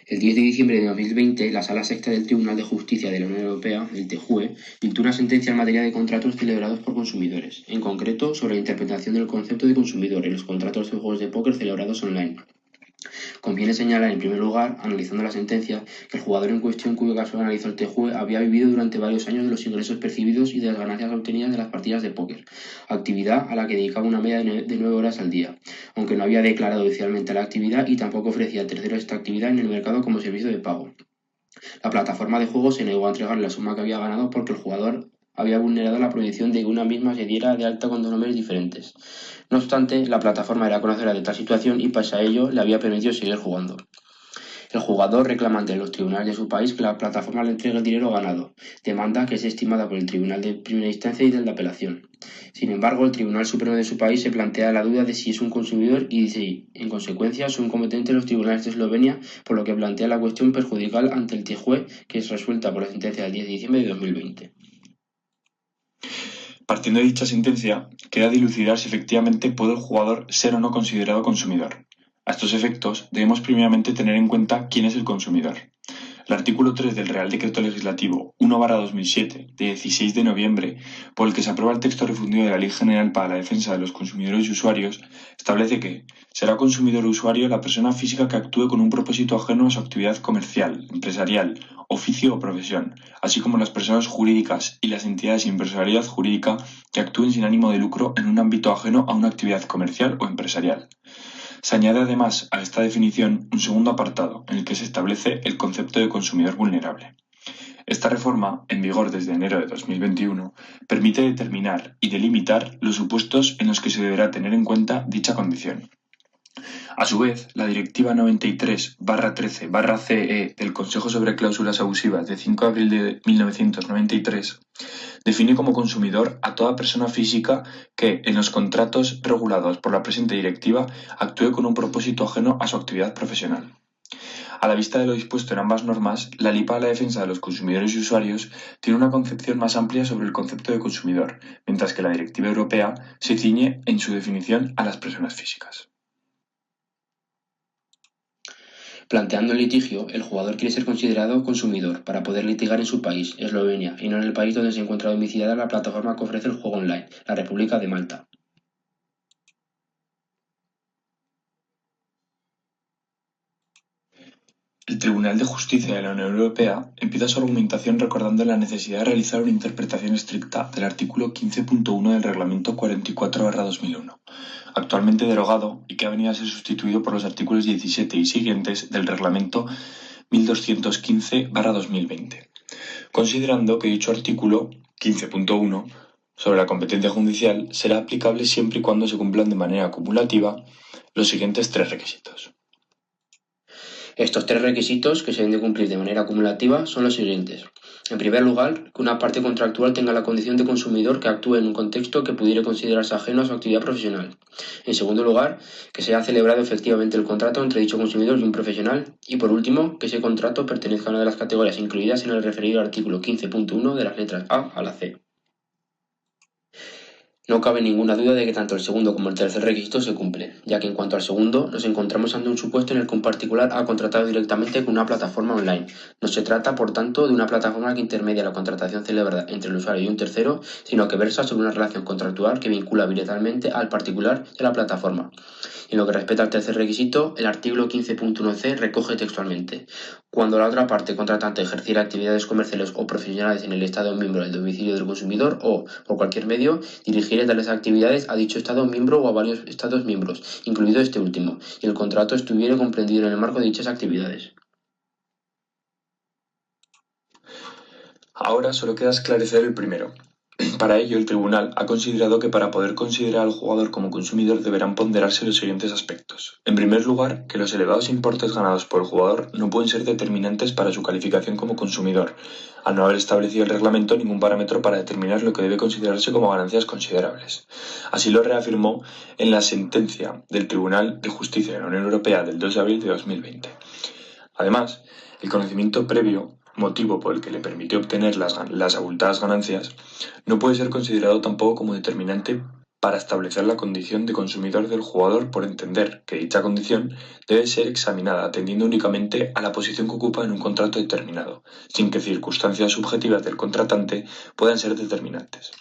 El 10 de diciembre de 2020, la Sala Sexta del Tribunal de Justicia de la Unión Europea, el TJUE, dictó una sentencia en materia de contratos celebrados por consumidores, en concreto sobre la interpretación del concepto de consumidor en los contratos de juegos de póker celebrados online. Conviene señalar, en primer lugar, analizando la sentencia, que el jugador en cuestión, cuyo caso analizó el TJUE, había vivido durante varios años de los ingresos percibidos y de las ganancias obtenidas de las partidas de póker, actividad a la que dedicaba una media de 9 horas al día, aunque no había declarado oficialmente la actividad y tampoco ofrecía a terceros esta actividad en el mercado como servicio de pago. La plataforma de juego se negó a entregarle la suma que había ganado porque el jugador había vulnerado la prohibición de que una misma se diera de alta con dos nombres diferentes. No obstante, la plataforma era conocedora de tal situación y pese a ello le había permitido seguir jugando. El jugador reclama ante los tribunales de su país que la plataforma le entregue el dinero ganado, demanda que es estimada por el Tribunal de Primera Instancia y del de Apelación. Sin embargo, el Tribunal Supremo de su país se plantea la duda de si es un consumidor y si, en consecuencia, son competentes los tribunales de Eslovenia, por lo que plantea la cuestión perjudicial ante el TJUE, que es resuelta por la sentencia del 10 de diciembre de 2020. Partiendo de dicha sentencia, queda dilucidar si efectivamente puede el jugador ser o no considerado consumidor. A estos efectos, debemos primeramente tener en cuenta quién es el consumidor. El artículo 3 del Real Decreto Legislativo 1/2007, de 16 de noviembre, por el que se aprueba el texto refundido de la Ley General para la Defensa de los Consumidores y Usuarios, establece que será consumidor o usuario la persona física que actúe con un propósito ajeno a su actividad comercial, empresarial, oficio o profesión, así como las personas jurídicas y las entidades sin personalidad jurídica que actúen sin ánimo de lucro en un ámbito ajeno a una actividad comercial o empresarial. Se añade además a esta definición un segundo apartado en el que se establece el concepto de consumidor vulnerable. Esta reforma, en vigor desde enero de 2021, permite determinar y delimitar los supuestos en los que se deberá tener en cuenta dicha condición. A su vez, la Directiva 93/13/CE del Consejo sobre Cláusulas Abusivas de 5 de abril de 1993 define como consumidor a toda persona física que, en los contratos regulados por la presente directiva, actúe con un propósito ajeno a su actividad profesional. A la vista de lo dispuesto en ambas normas, la LIPA de la Defensa de los Consumidores y Usuarios tiene una concepción más amplia sobre el concepto de consumidor, mientras que la Directiva Europea se ciñe en su definición a las personas físicas. Planteando el litigio, el jugador quiere ser considerado consumidor para poder litigar en su país, Eslovenia, y no en el país donde se encuentra domiciliada la plataforma que ofrece el juego online, la República de Malta. El Tribunal de Justicia de la Unión Europea empieza su argumentación recordando la necesidad de realizar una interpretación estricta del artículo 15.1 del Reglamento 44/2001, actualmente derogado y que ha venido a ser sustituido por los artículos 17 y siguientes del Reglamento 1215/2020, considerando que dicho artículo 15.1 sobre la competencia judicial será aplicable siempre y cuando se cumplan de manera acumulativa los siguientes tres requisitos. Estos tres requisitos que se deben de cumplir de manera acumulativa son los siguientes. En primer lugar, que una parte contractual tenga la condición de consumidor que actúe en un contexto que pudiera considerarse ajeno a su actividad profesional. En segundo lugar, que se haya celebrado efectivamente el contrato entre dicho consumidor y un profesional. Y por último, que ese contrato pertenezca a una de las categorías incluidas en el referido artículo 15.1 de las letras A a la C. No cabe ninguna duda de que tanto el segundo como el tercer requisito se cumplen, ya que en cuanto al segundo, nos encontramos ante un supuesto en el que un particular ha contratado directamente con una plataforma online. No se trata, por tanto, de una plataforma que intermedia la contratación celebrada entre el usuario y un tercero, sino que versa sobre una relación contractual que vincula bilateralmente al particular de la plataforma. En lo que respecta al tercer requisito, el artículo 15.1c recoge textualmente: cuando la otra parte contratante ejerciera actividades comerciales o profesionales en el Estado miembro del domicilio del consumidor o, por cualquier medio, dirigiere tales actividades a dicho Estado miembro o a varios Estados miembros, incluido este último, y el contrato estuviera comprendido en el marco de dichas actividades. Ahora solo queda esclarecer el primero. Para ello, el tribunal ha considerado que para poder considerar al jugador como consumidor deberán ponderarse los siguientes aspectos. En primer lugar, que los elevados importes ganados por el jugador no pueden ser determinantes para su calificación como consumidor, al no haber establecido el reglamento ningún parámetro para determinar lo que debe considerarse como ganancias considerables. Así lo reafirmó en la sentencia del Tribunal de Justicia de la Unión Europea del 2 de abril de 2020. Además, el conocimiento previo, motivo por el que le permitió obtener las abultadas ganancias, no puede ser considerado tampoco como determinante para establecer la condición de consumidor del jugador por entender que dicha condición debe ser examinada atendiendo únicamente a la posición que ocupa en un contrato determinado, sin que circunstancias subjetivas del contratante puedan ser determinantes.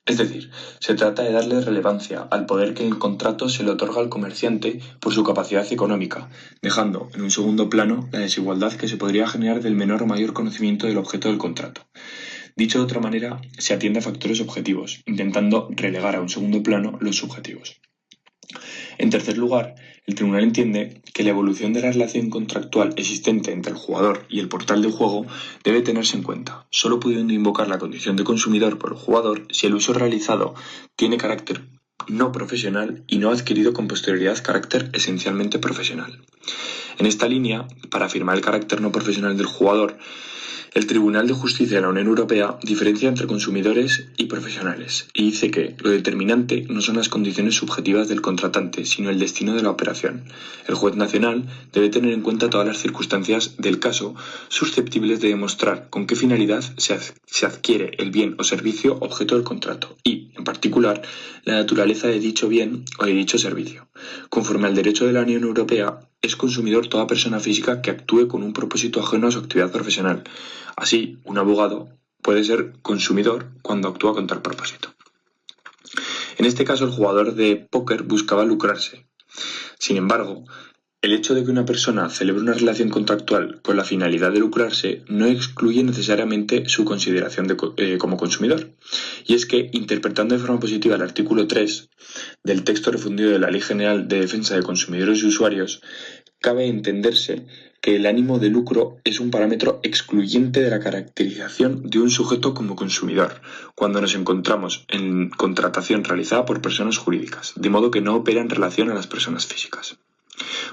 Es decir, se trata de darle relevancia al poder que en el contrato se le otorga al comerciante por su capacidad económica, dejando en un segundo plano la desigualdad que se podría generar del menor o mayor conocimiento del objeto del contrato. Dicho de otra manera, se atiende a factores objetivos, intentando relegar a un segundo plano los subjetivos. En tercer lugar, el tribunal entiende que la evolución de la relación contractual existente entre el jugador y el portal de juego debe tenerse en cuenta, solo pudiendo invocar la condición de consumidor por el jugador si el uso realizado tiene carácter no profesional y no adquirido con posterioridad carácter esencialmente profesional. En esta línea, para afirmar el carácter no profesional del jugador, el Tribunal de Justicia de la Unión Europea diferencia entre consumidores y profesionales y dice que lo determinante no son las condiciones subjetivas del contratante, sino el destino de la operación. El juez nacional debe tener en cuenta todas las circunstancias del caso susceptibles de demostrar con qué finalidad se adquiere el bien o servicio objeto del contrato y, en particular, la naturaleza de dicho bien o de dicho servicio. Conforme al derecho de la Unión Europea, es consumidor toda persona física que actúe con un propósito ajeno a su actividad profesional. Así, un abogado puede ser consumidor cuando actúa con tal propósito. En este caso, el jugador de póker buscaba lucrarse. Sin embargo, el hecho de que una persona celebre una relación contractual con la finalidad de lucrarse no excluye necesariamente su consideración como consumidor. Y es que, interpretando de forma positiva el artículo 3 del texto refundido de la Ley General de Defensa de Consumidores y Usuarios, cabe entenderse que el ánimo de lucro es un parámetro excluyente de la caracterización de un sujeto como consumidor, cuando nos encontramos en contratación realizada por personas jurídicas, de modo que no opera en relación a las personas físicas.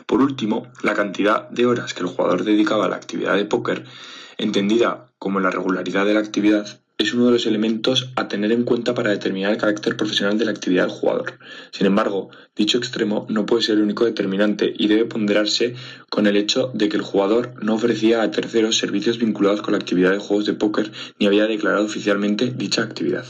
Por último, la cantidad de horas que el jugador dedicaba a la actividad de póker, entendida como la regularidad de la actividad, es uno de los elementos a tener en cuenta para determinar el carácter profesional de la actividad del jugador. Sin embargo, dicho extremo no puede ser el único determinante y debe ponderarse con el hecho de que el jugador no ofrecía a terceros servicios vinculados con la actividad de juegos de póker ni había declarado oficialmente dicha actividad.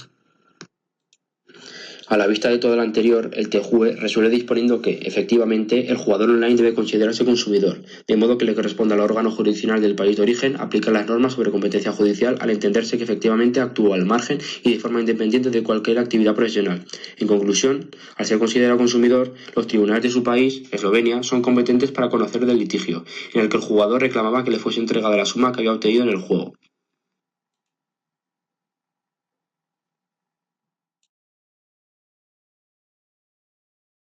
A la vista de todo lo anterior, el TJUE resuelve disponiendo que, efectivamente, el jugador online debe considerarse consumidor, de modo que le corresponde al órgano jurisdiccional del país de origen aplicar las normas sobre competencia judicial al entenderse que efectivamente actúa al margen y de forma independiente de cualquier actividad profesional. En conclusión, al ser considerado consumidor, los tribunales de su país, Eslovenia, son competentes para conocer del litigio, en el que el jugador reclamaba que le fuese entregada la suma que había obtenido en el juego.